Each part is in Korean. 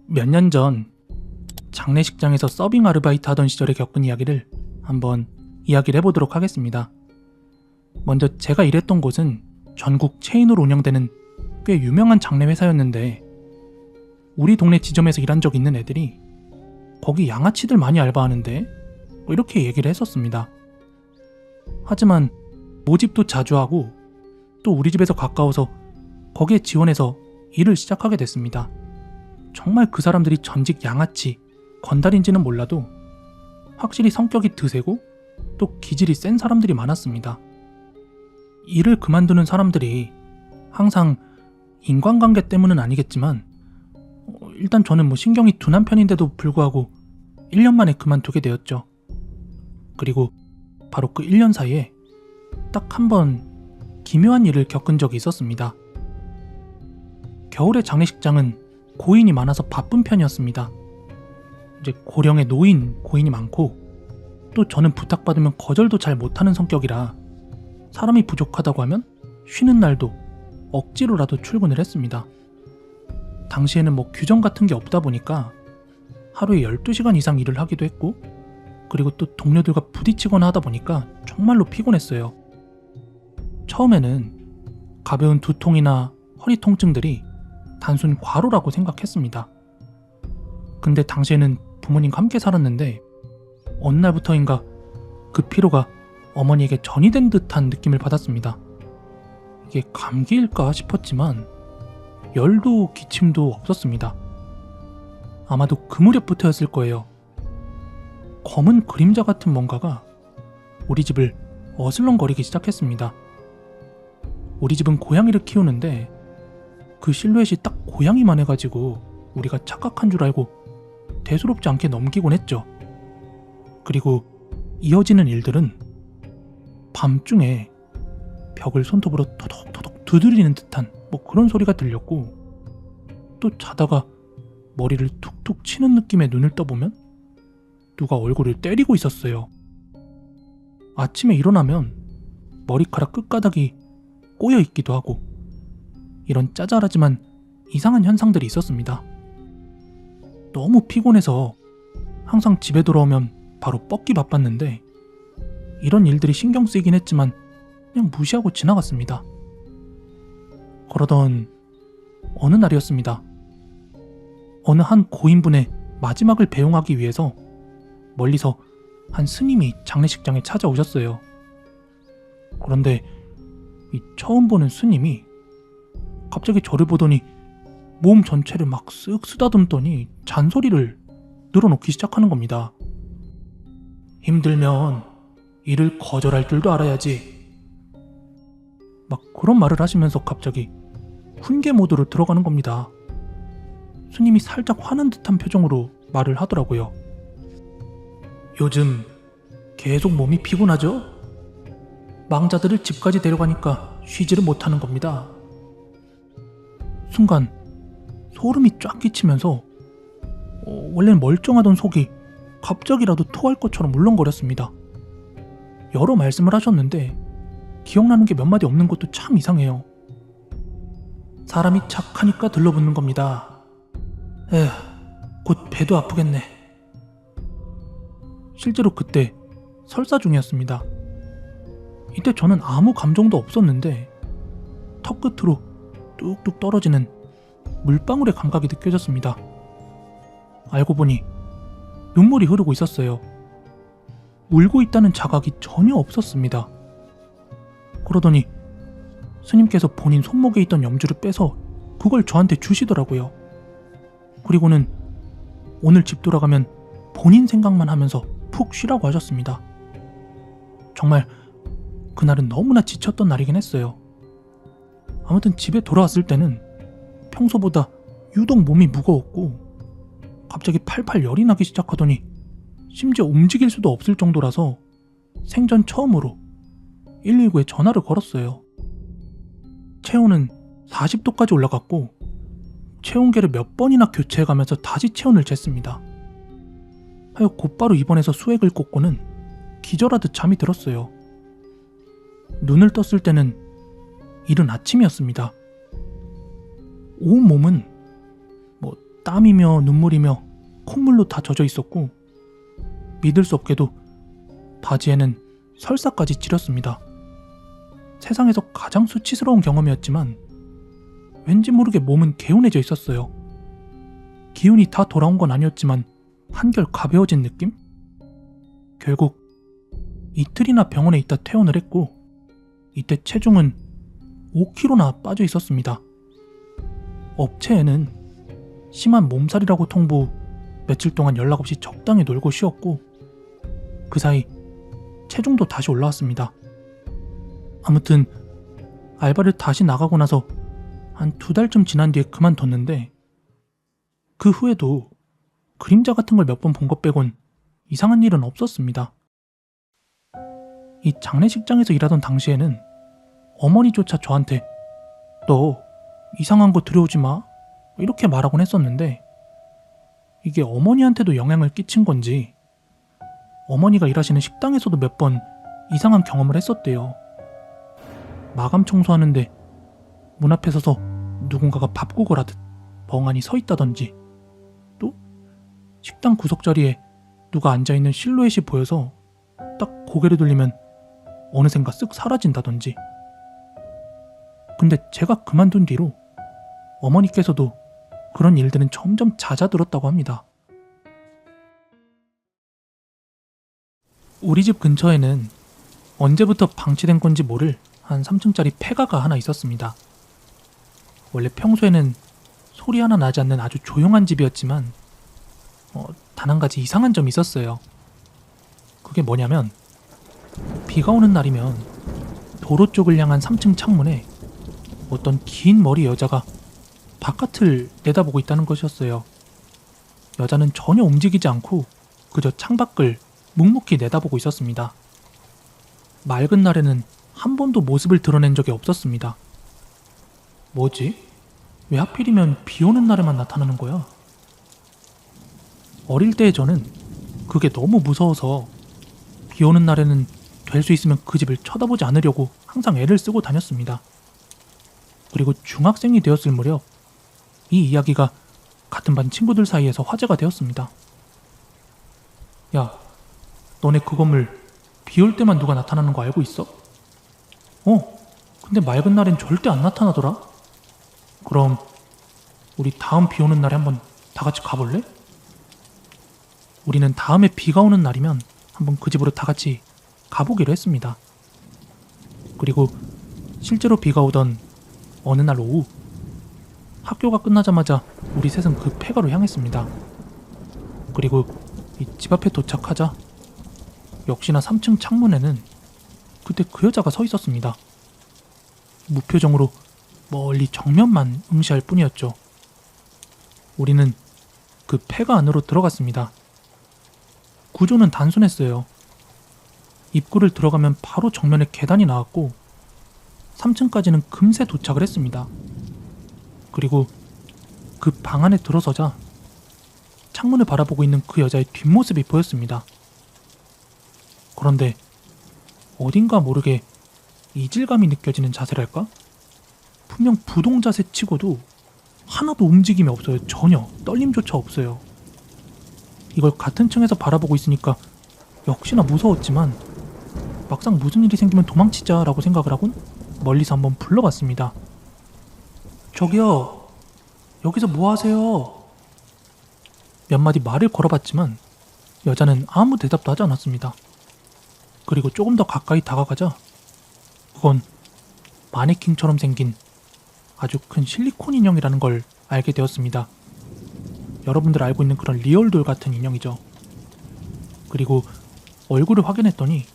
몇 년 전 장례식장에서 서빙 아르바이트 하던 시절에 겪은 이야기를 한번 이야기를 해보도록 하겠습니다. 먼저 제가 일했던 곳은 전국 체인으로 운영되는 꽤 유명한 장례 회사였는데, 우리 동네 지점에서 일한 적 있는 애들이 거기 양아치들 많이 알바하는데 뭐 이렇게 얘기를 했었습니다. 하지만 모집도 자주 하고 또 우리 집에서 가까워서 거기에 지원해서 일을 시작하게 됐습니다. 정말 그 사람들이 전직 양아치, 건달인지는 몰라도 확실히 성격이 드세고 또 기질이 센 사람들이 많았습니다. 일을 그만두는 사람들이 항상 인간관계 때문은 아니겠지만 일단 저는 신경이 둔한 편인데도 불구하고 1년 만에 그만두게 되었죠. 그리고 바로 그 1년 사이에 딱 한 번 기묘한 일을 겪은 적이 있었습니다. 겨울의 장례식장은 고인이 많아서 바쁜 편이었습니다. 이제 고령의 노인, 고인이 많고 또 저는 부탁받으면 거절도 잘 못하는 성격이라 사람이 부족하다고 하면 쉬는 날도 억지로라도 출근을 했습니다. 당시에는 규정 같은 게 없다 보니까 하루에 12시간 이상 일을 하기도 했고, 그리고 또 동료들과 부딪히거나 하다 보니까 정말로 피곤했어요. 처음에는 가벼운 두통이나 허리 통증들이 단순 과로라고 생각했습니다. 근데 당시에는 부모님과 함께 살았는데 어느 날부터인가 그 피로가 어머니에게 전이 된 듯한 느낌을 받았습니다. 이게 감기일까 싶었지만 열도 기침도 없었습니다. 아마도 그 무렵부터였을 거예요. 검은 그림자 같은 뭔가가 우리 집을 어슬렁거리기 시작했습니다. 우리 집은 고양이를 키우는데 그 실루엣이 딱 고양이만 해가지고 우리가 착각한 줄 알고 대수롭지 않게 넘기곤 했죠. 그리고 이어지는 일들은 밤중에 벽을 손톱으로 토독토독 두드리는 듯한 그런 소리가 들렸고, 또 자다가 머리를 툭툭 치는 느낌의 눈을 떠보면 누가 얼굴을 때리고 있었어요. 아침에 일어나면 머리카락 끝가닥이 꼬여 있기도 하고, 이런 짜잘하지만 이상한 현상들이 있었습니다. 너무 피곤해서 항상 집에 돌아오면 바로 뻗기 바빴는데 이런 일들이 신경 쓰이긴 했지만 그냥 무시하고 지나갔습니다. 그러던 어느 날이었습니다. 어느 한 고인분의 마지막을 배웅하기 위해서 멀리서 한 스님이 장례식장에 찾아오셨어요. 그런데 이 처음 보는 스님이 갑자기 저를 보더니 몸 전체를 막 쓱 쓰다듬더니 잔소리를 늘어놓기 시작하는 겁니다. 힘들면 일을 거절할 줄도 알아야지. 막 그런 말을 하시면서 갑자기 훈계 모드로 들어가는 겁니다. 스님이 살짝 화난 듯한 표정으로 말을 하더라고요. 요즘 계속 몸이 피곤하죠? 망자들을 집까지 데려가니까 쉬지를 못하는 겁니다. 순간 소름이 쫙 끼치면서 원래는 멀쩡하던 속이 갑자기라도 토할 것처럼 울렁거렸습니다. 여러 말씀을 하셨는데 기억나는 게 몇 마디 없는 것도 참 이상해요. 사람이 착하니까 들러붙는 겁니다. 에휴, 곧 배도 아프겠네. 실제로 그때 설사 중이었습니다. 이때 저는 아무 감정도 없었는데 턱 끝으로 뚝뚝 떨어지는 물방울의 감각이 느껴졌습니다. 알고 보니 눈물이 흐르고 있었어요. 울고 있다는 자각이 전혀 없었습니다. 그러더니 스님께서 본인 손목에 있던 염주를 빼서 그걸 저한테 주시더라고요. 그리고는 오늘 집 돌아가면 본인 생각만 하면서 푹 쉬라고 하셨습니다. 정말 그날은 너무나 지쳤던 날이긴 했어요. 아무튼 집에 돌아왔을 때는 평소보다 유독 몸이 무거웠고 갑자기 팔팔 열이 나기 시작하더니 심지어 움직일 수도 없을 정도라서 생전 처음으로 119에 전화를 걸었어요. 체온은 40도까지 올라갔고 체온계를 몇 번이나 교체해가면서 다시 체온을 쟀습니다. 하여 곧바로 입원해서 수액을 꽂고는 기절하듯 잠이 들었어요. 눈을 떴을 때는 이른 아침이었습니다. 온몸은 땀이며 눈물이며 콧물로 다 젖어 있었고, 믿을 수 없게도 바지에는 설사까지 찌렸습니다. 세상에서 가장 수치스러운 경험이었지만 왠지 모르게 몸은 개운해져 있었어요. 기운이 다 돌아온 건 아니었지만 한결 가벼워진 느낌? 결국 이틀이나 병원에 있다 퇴원을 했고, 이때 체중은 5kg나 빠져 있었습니다. 업체에는 심한 몸살이라고 통보 후 며칠 동안 연락 없이 적당히 놀고 쉬었고, 그 사이 체중도 다시 올라왔습니다. 아무튼 알바를 다시 나가고 나서 한 2달쯤 지난 뒤에 그만뒀는데, 그 후에도 그림자 같은 걸 몇 번 본 것 빼곤 이상한 일은 없었습니다. 이 장례식장에서 일하던 당시에는 어머니조차 저한테 "너 이상한 거 들여오지 마" 이렇게 말하곤 했었는데, 이게 어머니한테도 영향을 끼친 건지 어머니가 일하시는 식당에서도 몇 번 이상한 경험을 했었대요. 마감 청소하는데 문 앞에 서서 누군가가 밥국을 하듯 멍하니 서 있다던지, 또 식당 구석자리에 누가 앉아있는 실루엣이 보여서 딱 고개를 돌리면 어느샌가 쓱 사라진다던지. 근데 제가 그만둔 뒤로 어머니께서도 그런 일들은 점점 잦아들었다고 합니다. 우리 집 근처에는 언제부터 방치된 건지 모를 한 3층짜리 폐가가 하나 있었습니다. 원래 평소에는 소리 하나 나지 않는 아주 조용한 집이었지만 단 한 가지 이상한 점이 있었어요. 그게 뭐냐면, 비가 오는 날이면 도로 쪽을 향한 3층 창문에 어떤 긴 머리 여자가 바깥을 내다보고 있다는 것이었어요. 여자는 전혀 움직이지 않고 그저 창밖을 묵묵히 내다보고 있었습니다. 맑은 날에는 한 번도 모습을 드러낸 적이 없었습니다. 뭐지? 왜 하필이면 비 오는 날에만 나타나는 거야? 어릴 때의 저는 그게 너무 무서워서 비 오는 날에는 될 수 있으면 그 집을 쳐다보지 않으려고 항상 애를 쓰고 다녔습니다. 그리고 중학생이 되었을 무렵 이 이야기가 같은 반 친구들 사이에서 화제가 되었습니다. "야, 너네 그 건물 비 올 때만 누가 나타나는 거 알고 있어?" 근데 맑은 날엔 절대 안 나타나더라." "그럼 우리 다음 비 오는 날에 한번 다 같이 가볼래?" 우리는 다음에 비가 오는 날이면 한번 그 집으로 다 같이 가보기로 했습니다. 그리고 실제로 비가 오던 어느 날 오후, 학교가 끝나자마자 우리 셋은 그 폐가로 향했습니다. 그리고 이 집 앞에 도착하자 역시나 3층 창문에는 그때 그 여자가 서 있었습니다. 무표정으로 멀리 정면만 응시할 뿐이었죠. 우리는 그 폐가 안으로 들어갔습니다. 구조는 단순했어요. 입구를 들어가면 바로 정면에 계단이 나왔고 3층까지는 금세 도착을 했습니다. 그리고 그 방 안에 들어서자 창문을 바라보고 있는 그 여자의 뒷모습이 보였습니다. 그런데 어딘가 모르게 이질감이 느껴지는 자세랄까? 분명 부동 자세 치고도 하나도 움직임이 없어요. 전혀 떨림조차 없어요. 이걸 같은 층에서 바라보고 있으니까 역시나 무서웠지만 막상 무슨 일이 생기면 도망치자라고 생각을 하곤 멀리서 한번 불러봤습니다. "저기요, 여기서 뭐 하세요?" 몇 마디 말을 걸어봤지만 여자는 아무 대답도 하지 않았습니다. 그리고 조금 더 가까이 다가가자 그건 마네킹처럼 생긴 아주 큰 실리콘 인형이라는 걸 알게 되었습니다. 여러분들 알고 있는 그런 리얼돌 같은 인형이죠. 그리고 얼굴을 확인했더니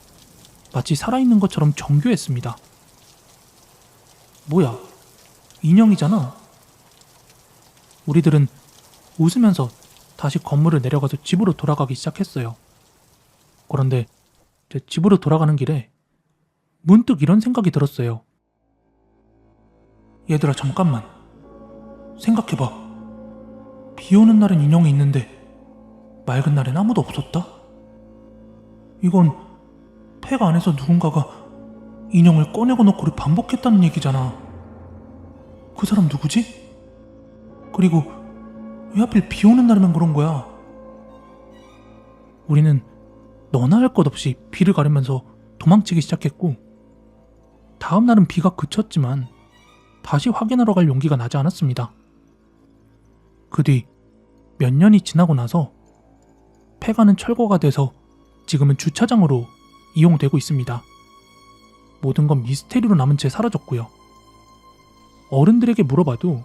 마치 살아있는 것처럼 정교했습니다. 뭐야, 인형이잖아. 우리들은 웃으면서 다시 건물을 내려가서 집으로 돌아가기 시작했어요. 그런데 제 집으로 돌아가는 길에 문득 이런 생각이 들었어요. 얘들아, 잠깐만. 생각해봐. 비 오는 날엔 인형이 있는데 맑은 날엔 아무도 없었다? 이건 폐가 안에서 누군가가 인형을 꺼내고 놓고를 반복했다는 얘기잖아. 그 사람 누구지? 그리고 왜 하필 비 오는 날에만 그런 거야? 우리는 너나 할 것 없이 비를 가르면서 도망치기 시작했고, 다음 날은 비가 그쳤지만 다시 확인하러 갈 용기가 나지 않았습니다. 그 뒤 몇 년이 지나고 나서 폐가는 철거가 돼서 지금은 주차장으로 이용되고 있습니다. 모든 건 미스테리로 남은 채 사라졌고요. 어른들에게 물어봐도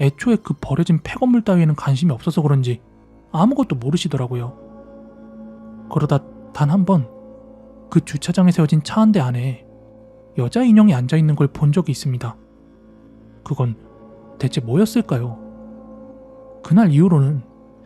애초에 그 버려진 폐건물 따위에는 관심이 없어서 그런지 아무것도 모르시더라고요. 그러다 단 한 번 그 주차장에 세워진 차 한 대 안에 여자 인형이 앉아있는 걸 본 적이 있습니다. 그건 대체 뭐였을까요? 그날 이후로는